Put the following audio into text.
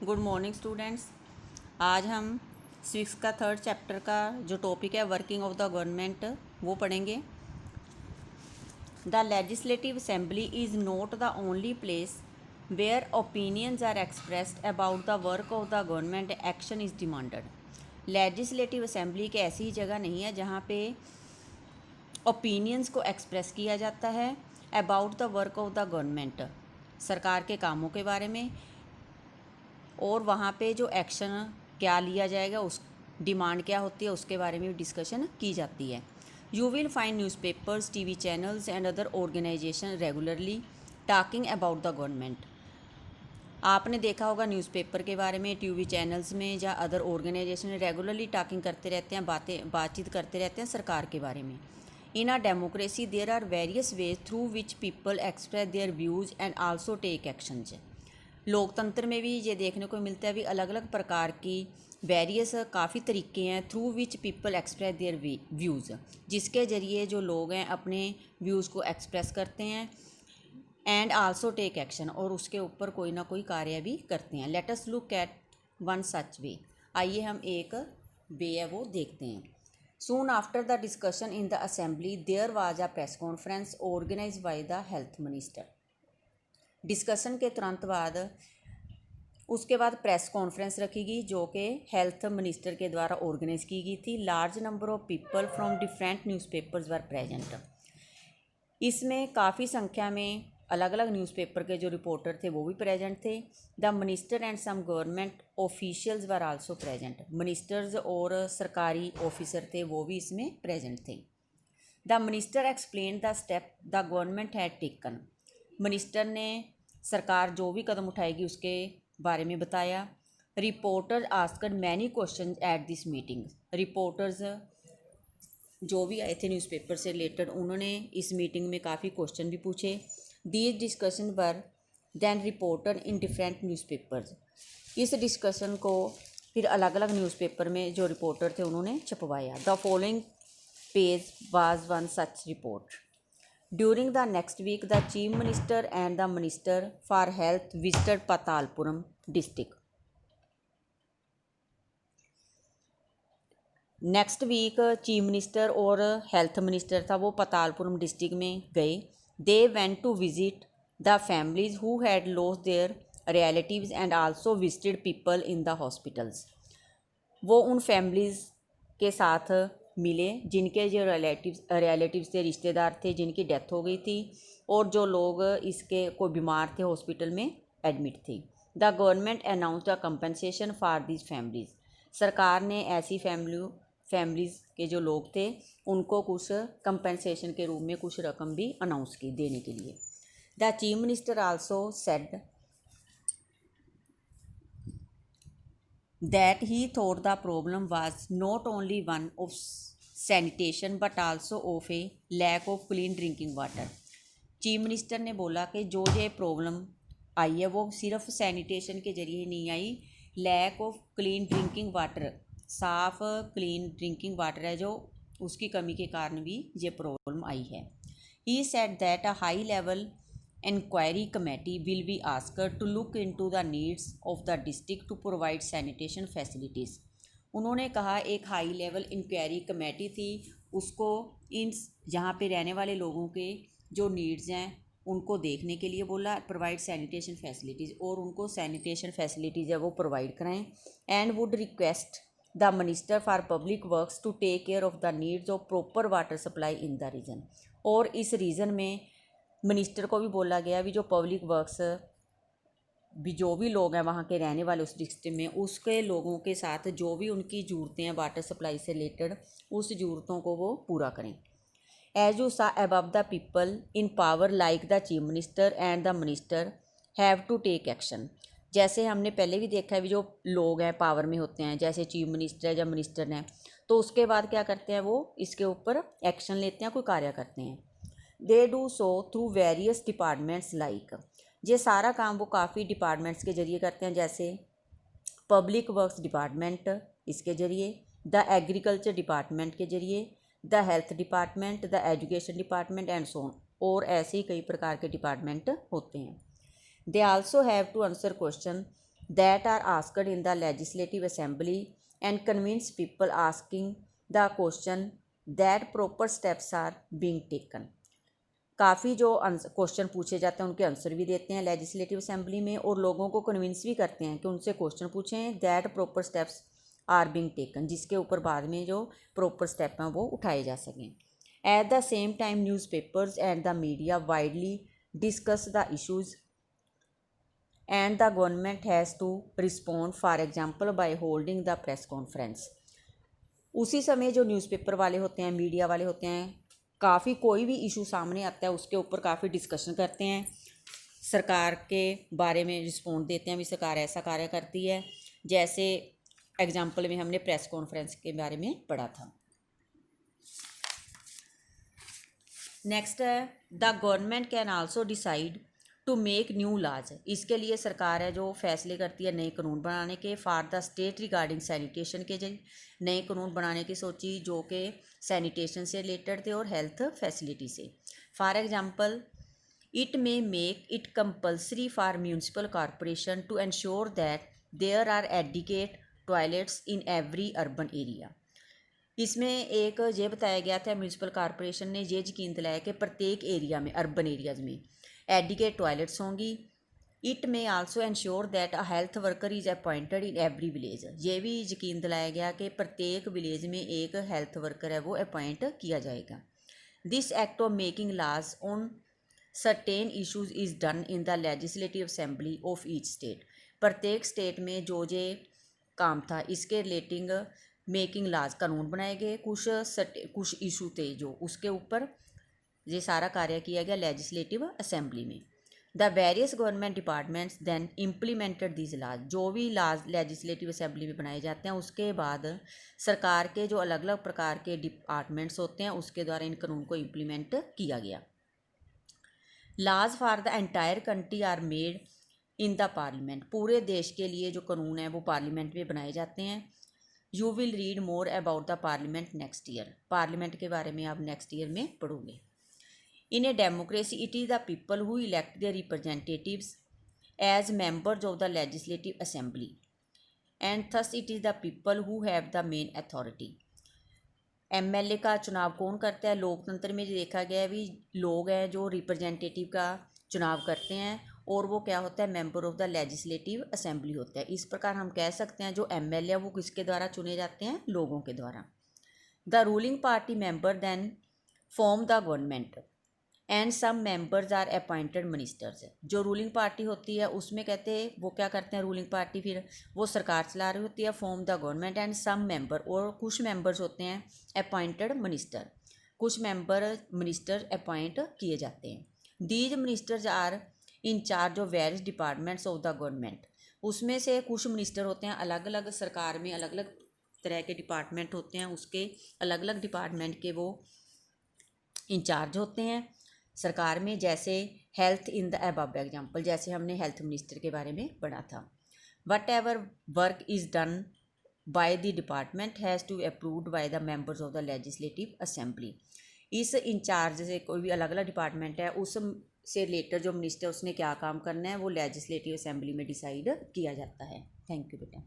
Good morning students. आज हम six का थर्ड चैप्टर का जो टॉपिक है वर्किंग ऑफ द गवर्नमेंट वो पढ़ेंगे। The legislative assembly is not the only place where opinions are expressed about the work of the government action is demanded. Legislative assembly एक ऐसी जगह नहीं है जहाँ पे ओपिनियंस को एक्सप्रेस किया जाता है about the work of the government, सरकार के कामों के बारे में, और वहाँ पे जो एक्शन क्या लिया जाएगा, उस डिमांड क्या होती है उसके बारे में भी डिस्कशन की जाती है। You will find newspapers, TV channels and other organization regularly talking about the government. आपने देखा होगा न्यूज़पेपर के बारे में, टीवी चैनल्स में या अदर ऑर्गेनाइजेशन रेगुलरली टॉकिंग करते रहते हैं, बातचीत करते रहते हैं सरकार के बारे में। In a democracy there are various ways through which people express their views and also take actions. लोकतंत्र में भी ये देखने को मिलता है भी अलग अलग प्रकार की वेरियस काफ़ी तरीके हैं through which people express their views, जिसके ज़रिए जो लोग हैं अपने व्यूज़ को एक्सप्रेस करते हैं एंड आल्सो टेक एक्शन, और उसके ऊपर कोई ना कोई कार्य भी करते हैं। Let us look at one such way. आइए हम एक वे है वो देखते हैं। Soon after the discussion in the assembly there was a press conference organize by the health minister. Discussion के तुरंत बाद उसके बाद प्रेस कॉन्फ्रेंस रखी गई जो कि हेल्थ मिनिस्टर के द्वारा ऑर्गेनाइज की गई थी। Large number of people from different newspapers were present. इसमें काफ़ी संख्या में अलग अलग न्यूज़पेपर के जो रिपोर्टर थे वो भी प्रेजेंट थे। The minister and some government officials were also present. Ministers और सरकारी ऑफिसर थे वो भी इसमें प्रेजेंट थे। The minister explain the step the government had taken. Minister ने सरकार जो भी कदम उठाएगी उसके बारे में बताया। Reporters asked many question at this meeting. Reporters जो भी आए थे न्यूज़पेपर से रिलेटेड उन्होंने इस मीटिंग में काफ़ी क्वेश्चन भी पूछे। These discussion were then reporter in different newspapers. इस डिस्कशन को फिर अलग अलग न्यूज़पेपर में जो रिपोर्टर थे उन्होंने छपवाया। The following page was one such report. During the next week, the Chief Minister and the Minister for Health visited Patalpuram district. Next week chief minister और हेल्थ मिनिस्टर था वो पतालपुरम डिस्ट्रिक्ट में गए। They went to visit the families who had lost their relatives and also visited people in the hospitals. वो उन families के साथ मिले जिनके जो रिलेटिव्स थे, रिश्तेदार थे जिनकी डेथ हो गई थी, और जो लोग इसके कोई बीमार थे हॉस्पिटल में एडमिट थे। The government announce the compensation for this families. सरकार ने ऐसी फैमिलीज़ के जो लोग थे उनको कुछ कंपनसेशन के रूप में कुछ रकम भी अनाउंस की देने के लिए। The chief minister also said that he thought the problem was not only one of sanitation but also of a lack of clean drinking water। Chief minister ने बोला कि जो ये प्रॉब्लम आई है वो सिर्फ सैनिटेशन के जरिए नहीं आई, lack of clean drinking water, साफ क्लीन ड्रिंकिंग वाटर है जो उसकी कमी के कारण भी ये प्रॉब्लम आई है। He said that a high level Inquiry committee will be asked to look into the needs of the district to provide sanitation facilities। उन्होंने कहा एक हाई लेवल इंक्वायरी कमेटी थी, उसको इन यहाँ पे रहने वाले लोगों के जो नीड्स हैं उनको देखने के लिए बोला, प्रोवाइड सैनिटेशन फैसिलिटीज़, और उनको सैनिटेशन फैसिलिटीज़ है वो प्रोवाइड कराएं। And would request the minister for public works to take care of the needs of proper water supply in the region. और इस रीजन में मिनिस्टर को भी बोला गया भी जो पब्लिक वर्क्स भी जो भी लोग हैं वहाँ के रहने वाले उस डिस्ट्रिक्ट में, उसके लोगों के साथ जो भी उनकी ज़रूरतें हैं वाटर सप्लाई से रिलेटेड उस ज़रूरतों को वो पूरा करें। As you saw above the people in power like the chief minister and the minister have to take action. जैसे हमने पहले भी देखा है भी जो लोग हैं पावर में होते हैं जैसे चीफ मिनिस्टर है या मिनिस्टर हैं, तो उसके बाद क्या करते हैं वो इसके ऊपर एक्शन लेते हैं, कोई कार्य करते हैं। They do so through various departments like. ये सारा काम वो काफ़ी डिपार्टमेंट्स के ज़रिए करते हैं, जैसे पब्लिक वर्क्स डिपार्टमेंट इसके ज़रिए, द एग्रीकल्चर डिपार्टमेंट के ज़रिए, the health department, the education department and so on, और ऐसे ही कई प्रकार के डिपार्टमेंट होते हैं। They also have to answer question that are asked in the legislative assembly and convince people asking the question that proper steps are being taken। काफ़ी जो क्वेश्चन पूछे जाते हैं उनके आंसर भी देते हैं लेजिस्लेटिव असेंबली में, और लोगों को कन्विंस भी करते हैं कि उनसे क्वेश्चन पूछें that proper steps are being taken, जिसके ऊपर बाद में जो प्रॉपर स्टेप हैं वो उठाए जा सकें। At the same time newspapers and the media widely discuss the issues and the government has to respond, for example by holding the press conference. उसी समय जो न्यूज़पेपर वाले होते हैं, मीडिया वाले होते हैं, काफ़ी कोई भी इशू सामने आता है उसके ऊपर काफ़ी डिस्कशन करते हैं, सरकार के बारे में रिस्पॉन्ड देते हैं भी सरकार ऐसा कार्य करती है। जैसे एग्जाम्पल में हमने प्रेस कॉन्फ्रेंस के बारे में पढ़ा था। नेक्स्ट है the government can also decide to make new laws. इसके लिए सरकार है जो फैसले करती है नए कानून बनाने के, for the state regarding sanitation के नए कानून बनाने की सोची जो कि सैनिटेशन से रिलेटेड थे और हेल्थ फैसिलिटी से। For example it may make it compulsory for municipal corporation to ensure that there are adequate toilets in every urban area. इसमें एक ये बताया गया था म्यूनसिपल कॉरपोरेशन ने ये यकीन दिलाया कि प्रत्येक एरिया में, अर्बन एरियाज़ में एडिकेट टॉयलेट्स होंगी। इट में also ensure that a health worker is appointed in every village. ये भी यकीन दिलाया गया कि प्रत्येक विलेज में एक हेल्थ वर्कर है वो अपॉइंट किया जाएगा। This act of making laws on certain issues is done in the legislative assembly of each state. प्रत्येक स्टेट में जो ये काम था इसके रिलेटिंग मेकिंग लॉज, कानून बनाए गए, कुछ इशू थे जो उसके ऊपर ये सारा कार्य किया गया लेजिस्लेटिव असेंबली में। The various government departments then implemented this laws. जो भी लॉज लेजिस्लेटिव असेंबली में बनाए जाते हैं उसके बाद सरकार के जो अलग अलग प्रकार के डिपार्टमेंट्स होते हैं उसके द्वारा इन कानून को इम्प्लीमेंट किया गया। Laws for the entire country are made in the parliament. पूरे देश के लिए जो कानून है वो पार्लियामेंट में बनाए जाते हैं। You will read more about the parliament next year. Parliament के बारे में आप नेक्स्ट ईयर में पढ़ोगे। In a democracy, it is the people who elect their representatives as members of the legislative assembly, and thus it is the people who have the main authority. MLA का चुनाव कौन करता है? लोकतंत्र में देखा गया है भी लोग हैं जो रिप्रेजेंटेटिव का चुनाव करते हैं, और वो क्या होता है? Member of the legislative assembly होता है। इस प्रकार हम कह सकते हैं जो MLA है वो किसके द्वारा चुने जाते हैं? लोगों के द्वारा। The ruling party member then form the government and some members are appointed ministers. जो रूलिंग पार्टी होती है उसमें कहते हैं वो क्या करते हैं रूलिंग पार्टी, फिर वो सरकार चला रही होती है, form the government and some member, और कुछ मेंबर्स होते हैं अपॉइंटेड मिनिस्टर, कुछ मिनिस्टर अपॉइंट किए जाते हैं। These ministers are in charge of various departments of the government. उसमें से कुछ मिनिस्टर होते हैं अलग अलग सरकार में अलग अलग तरह के डिपार्टमेंट होते हैं, उसके अलग अलग डिपार्टमेंट के वो इंचार्ज होते हैं सरकार में। जैसे health in the above example, जैसे हमने हेल्थ मिनिस्टर के बारे में पढ़ा था। Whatever work is done by the department has to approved by the members of the legislative assembly. इस इंचार्ज से कोई भी अलग अलग डिपार्टमेंट है उस से रिलेटेड जो मिनिस्टर उसने क्या काम करना है वो लेजिस्लेटिव असेंबली में डिसाइड किया जाता है। थैंक यू बेटा।